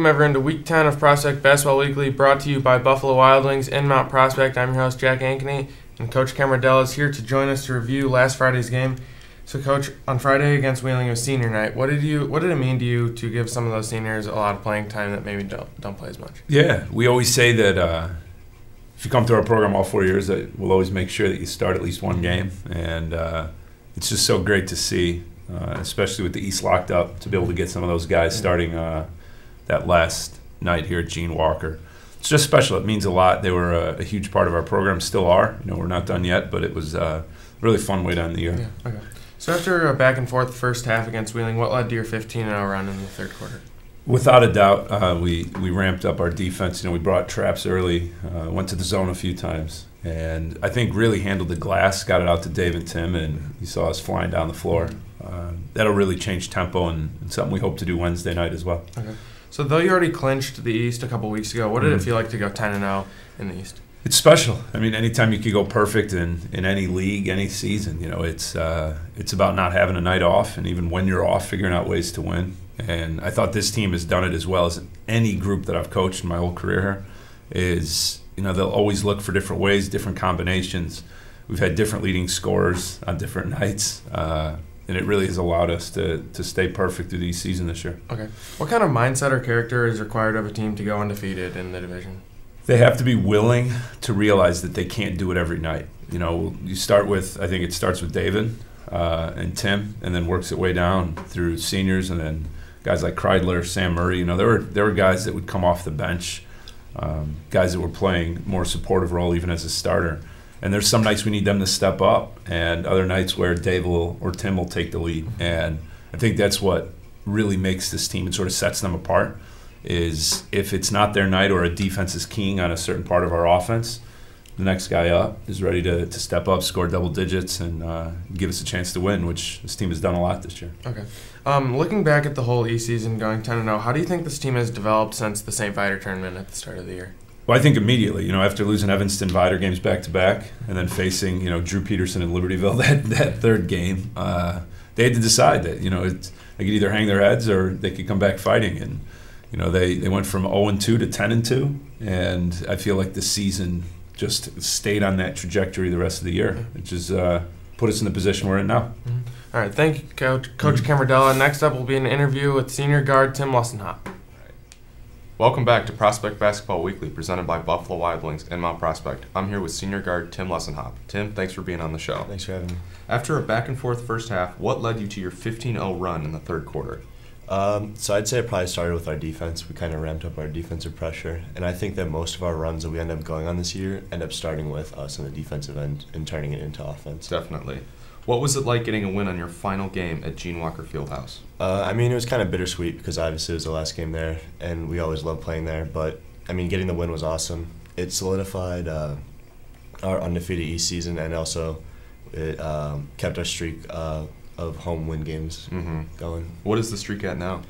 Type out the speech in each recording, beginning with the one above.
Welcome everyone to Week 10 of Prospect Basketball Weekly, brought to you by Buffalo Wild Wings in Mount Prospect. I'm your host, Jack Ankeny, and Coach Camardell is here to join us to review last Friday's game. So, Coach, on Friday against Wheeling, it was senior night. What did it mean to you to give some of those seniors a lot of playing time that maybe don't play as much? Yeah, we always say that if you come through our program all 4 years, that we'll always make sure that you start at least one game, and it's just so great to see, especially with the East locked up, to be able to get some of those guys starting that last night here at Gene Walker. It's just special. It means a lot. They were a huge part of our program, still are. We're not done yet, but it was a really fun way to end the year. Yeah, okay. So after a back and forth first half against Wheeling, what led to your 15-0 run in the third quarter? Without a doubt, we ramped up our defense. We brought traps early, went to the zone a few times, and I think really handled the glass, got it out to Dave and Tim, and you saw us flying down the floor. That'll really change tempo and something we hope to do Wednesday night as well. Okay. So though you already clinched the East a couple weeks ago, what did it feel like to go 10-0 in the East? It's special. I mean, anytime you could go perfect in any league, any season, it's about not having a night off, and even when you're off, figuring out ways to win. And I thought this team has done it as well as any group that I've coached in my whole career here. They'll always look for different ways, different combinations. We've had different leading scorers on different nights, and it really has allowed us to stay perfect through the season this year. Okay. What kind of mindset or character is required of a team to go undefeated in the division? They have to be willing to realize that they can't do it every night. You start with, I think it starts with David and Tim, and then works its way down through seniors, and then guys like Kreidler, Sam Murray. There were guys that would come off the bench, guys that were playing more supportive role even as a starter. And there's some nights we need them to step up, and other nights where Dave or Tim will take the lead. And I think that's what really makes this team and sort of sets them apart, is if it's not their night or a defense is keying on a certain part of our offense, the next guy up is ready to step up, score double digits, and give us a chance to win, which this team has done a lot this year. Okay. Looking back at the whole East season, going 10-0, how do you think this team has developed since the St. Viator tournament at the start of the year? Well, I think immediately, after losing Evanston Viator games back-to-back and then facing, Drew Peterson and Libertyville that third game, they had to decide that, they could either hang their heads or they could come back fighting. And, they went from 0-2 to 10-2, and I feel like the season just stayed on that trajectory the rest of the year, which has put us in the position we're in now. Mm-hmm. All right, thank you, Coach Camardella. Next up will be an interview with senior guard Tim Lussenhop. Welcome back to Prospect Basketball Weekly, presented by Buffalo Wild Wings in Mount Prospect. I'm here with senior guard Tim Lussenhop. Tim, thanks for being on the show. Thanks for having me. After a back-and-forth first half, what led you to your 15-0 run in the third quarter? So I'd say it probably started with our defense. We kind of ramped up our defensive pressure, and I think that most of our runs that we end up going on this year end up starting with us on the defensive end and turning it into offense. Definitely. What was it like getting a win on your final game at Gene Walker Fieldhouse? It was kind of bittersweet because obviously it was the last game there, and we always love playing there. But, getting the win was awesome. It solidified our undefeated East season, and also it kept our streak of home win games going. What is the streak at now?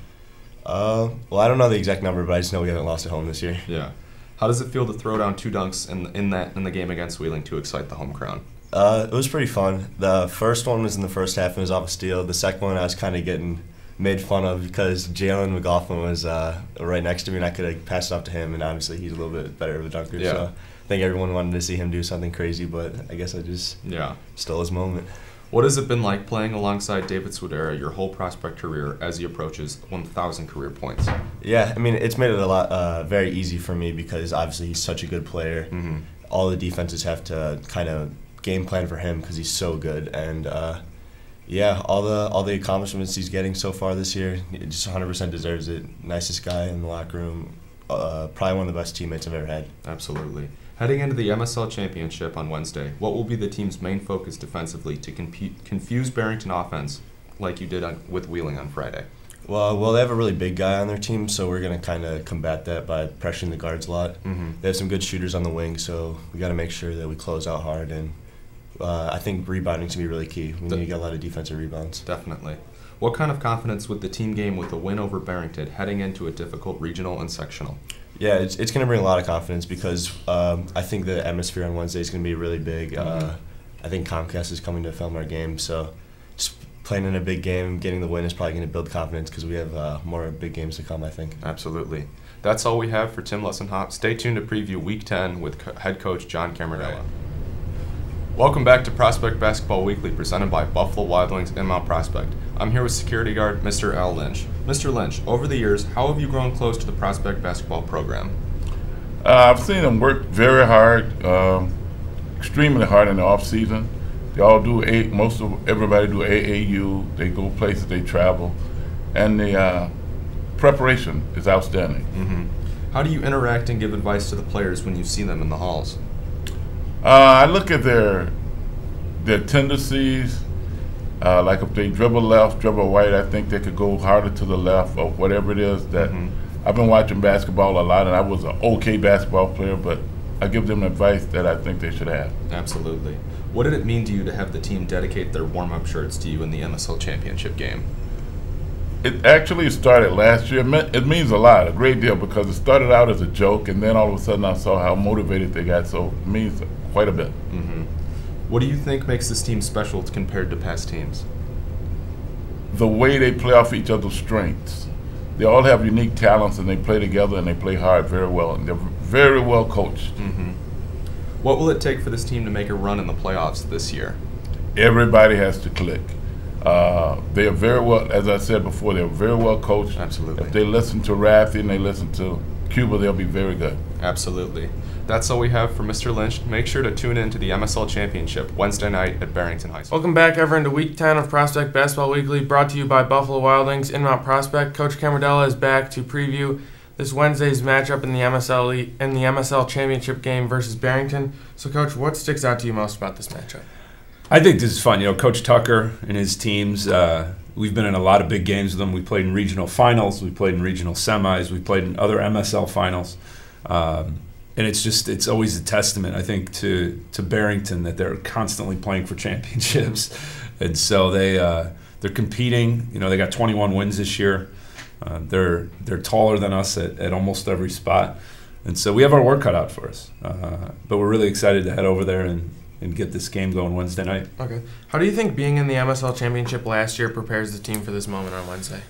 Well, I don't know the exact number, but I just know we haven't lost at home this year. Yeah. How does it feel to throw down 2 dunks in the game against Wheeling to excite the home crowd? It was pretty fun. The first one was in the first half and it was off a steal. The second one I was kind of getting made fun of because Jalen McLaughlin was right next to me and I could have passed it off to him, and obviously he's a little bit better of a dunker. Yeah. So I think everyone wanted to see him do something crazy, but I guess I just stole his moment. What has it been like playing alongside David Swidera your whole prospect career as he approaches 1,000 career points? Yeah, it's made it a lot very easy for me because obviously he's such a good player. Mm-hmm. All the defenses have to kind of game plan for him because he's so good, and all the accomplishments he's getting so far this year, he just 100% deserves it. Nicest guy in the locker room, probably one of the best teammates I've ever had. Absolutely. Heading into the MSL Championship on Wednesday, what will be the team's main focus defensively to confuse Barrington offense like you did with Wheeling on Friday? Well, they have a really big guy on their team, so we're going to kind of combat that by pressuring the guards a lot. Mm-hmm. They have some good shooters on the wing, so we got to make sure that we close out hard, and I think rebounding is going to be really key. We need to get a lot of defensive rebounds. Definitely. What kind of confidence would the team gain with the win over Barrington heading into a difficult regional and sectional? Yeah, it's going to bring a lot of confidence because I think the atmosphere on Wednesday is going to be really big. I think Comcast is coming to film our game, so just playing in a big game, getting the win is probably going to build confidence because we have more big games to come, I think. Absolutely. That's all we have for Tim Lessenhop. Stay tuned to preview Week 10 with head coach John Camardella. Welcome back to Prospect Basketball Weekly, presented by Buffalo Wild Wings in Mount Prospect. I'm here with security guard Mr. Al Lynch. Mr. Lynch, over the years, how have you grown close to the Prospect basketball program? I've seen them work very hard, extremely hard in the off season. They all do everybody do AAU. They go places, they travel, and the preparation is outstanding. Mm-hmm. How do you interact and give advice to the players when you see them in the halls? I look at their tendencies. Like if they dribble left, dribble right, I think they could go harder to the left or whatever it is that. I've been watching basketball a lot, and I was an okay basketball player, but I give them advice that I think they should have. Absolutely. What did it mean to you to have the team dedicate their warm-up shirts to you in the MSL Championship game? It actually started last year. It means a lot, a great deal, because it started out as a joke, and then all of a sudden I saw how motivated they got, so it means quite a bit. Mm-hmm. What do you think makes this team special compared to past teams? The way they play off each other's strengths. They all have unique talents, and they play together, and they play hard very well, and they're very well coached. Mm-hmm. What will it take for this team to make a run in the playoffs this year? Everybody has to click. They are very well, as I said before, they're very well coached. Absolutely. If they listen to Rafi and they listen to Cuba, they'll be very good. Absolutely. That's all we have for Mr. Lynch. Make sure to tune in to the MSL Championship Wednesday night at Barrington High School. Welcome back, everyone, to Week 10 of Prospect Basketball Weekly, brought to you by Buffalo Wild Wings in Mount Prospect. Coach Camardella is back to preview this Wednesday's matchup in the MSL Championship game versus Barrington. So, Coach, what sticks out to you most about this matchup? I think this is fun. You know, Coach Tucker and his teams, we've been in a lot of big games with them. We played in regional finals. We played in regional semis. We played in other MSL finals. And it's always a testament, I think, to Barrington that they're constantly playing for championships. And so they're competing. You know, they got 21 wins this year. They're taller than us at almost every spot. And so we have our work cut out for us. But we're really excited to head over there and get this game going Wednesday night. Okay. How do you think being in the MSL Championship last year prepares the team for this moment on Wednesday?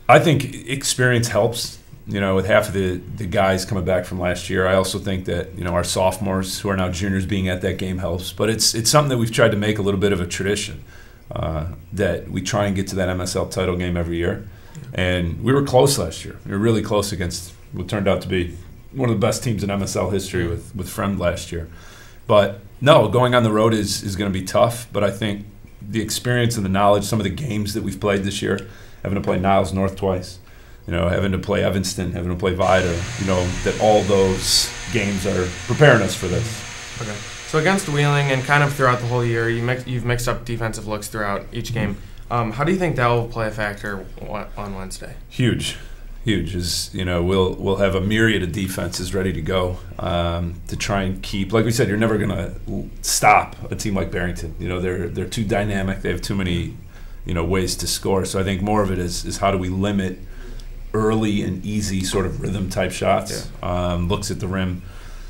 I think experience helps. You know, with half of the guys coming back from last year. I also think that, you know, our sophomores who are now juniors being at that game helps. But it's something that we've tried to make a little bit of a tradition, that we try and get to that MSL title game every year. And we were close last year. We were really close against what turned out to be one of the best teams in MSL history with Fremd last year. But, no, going on the road is going to be tough. But I think the experience and the knowledge, some of the games that we've played this year, having to play Niles North twice, you know, having to play Evanston, having to play Vida, you know, that all those games are preparing us for this. Okay. So against Wheeling and kind of throughout the whole year, you've mixed up defensive looks throughout each game. How do you think that will play a factor on Wednesday? Huge. Is, you know, we'll have a myriad of defenses ready to go to try and keep. Like we said, you're never going to stop a team like Barrington. You know, they're too dynamic. They have too many, you know, ways to score. So I think more of it is how do we limit early and easy sort of rhythm type shots, looks at the rim.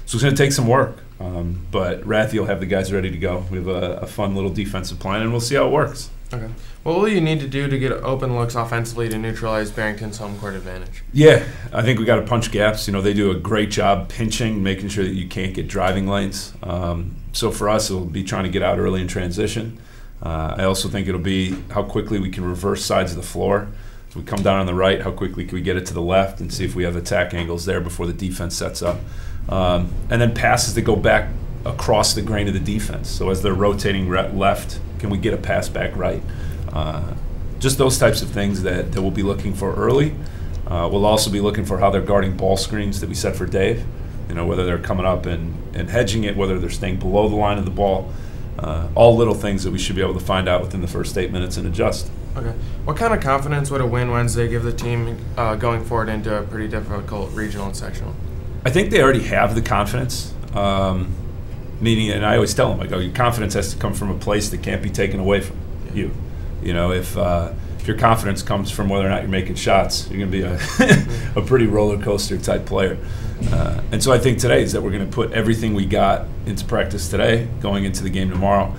So it's going to take some work, but Rathi will have the guys ready to go. We have a fun little defensive plan, and we'll see how it works. Okay. What will you need to do to get open looks offensively to neutralize Barrington's home court advantage? Yeah, I think we got to punch gaps. You know, they do a great job pinching, making sure that you can't get driving lanes. So for us, it'll be trying to get out early in transition. I also think it'll be how quickly we can reverse sides of the floor. We come down on the right, how quickly can we get it to the left and see if we have attack angles there before the defense sets up. And then passes that go back across the grain of the defense. So as they're rotating left, can we get a pass back right? Just those types of things that we'll be looking for early. We'll also be looking for how they're guarding ball screens that we set for Dave. You know, whether they're coming up and hedging it, whether they're staying below the line of the ball. All little things that we should be able to find out within the first 8 minutes and adjust. Okay. What kind of confidence would a win Wednesday give the team going forward into a pretty difficult regional and sectional? I think they already have the confidence. Meaning, and I always tell them, I go, your confidence has to come from a place that can't be taken away from you. You know, if your confidence comes from whether or not you're making shots, you're going to be a pretty roller coaster type player. And so I think today is that we're going to put everything we got into practice today, going into the game tomorrow.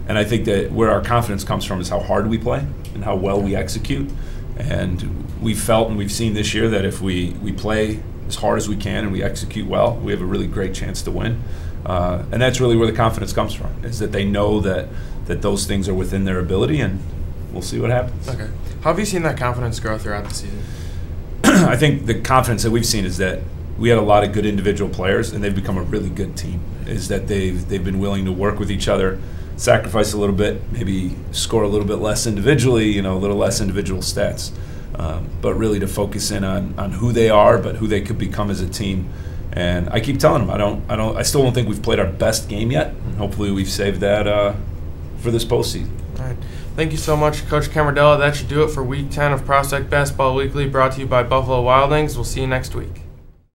And I think that where our confidence comes from is how hard we play and how well we execute. And we felt and we've seen this year that if we play as hard as we can and we execute well, we have a really great chance to win. And that's really where the confidence comes from, is that they know that those things are within their ability, and we'll see what happens. Okay. How have you seen that confidence grow throughout the season? I think the confidence that we've seen is that we had a lot of good individual players, and they've become a really good team. Is that they've been willing to work with each other, sacrifice a little bit, maybe score a little bit less individually, a little less individual stats, but really to focus in on who they are, but who they could become as a team. And I keep telling them, I still don't think we've played our best game yet. Hopefully, we've saved that for this postseason. All right. Thank you so much, Coach Camardella. That should do it for Week 10 of Prospect Basketball Weekly, brought to you by Buffalo Wild Wings. We'll see you next week.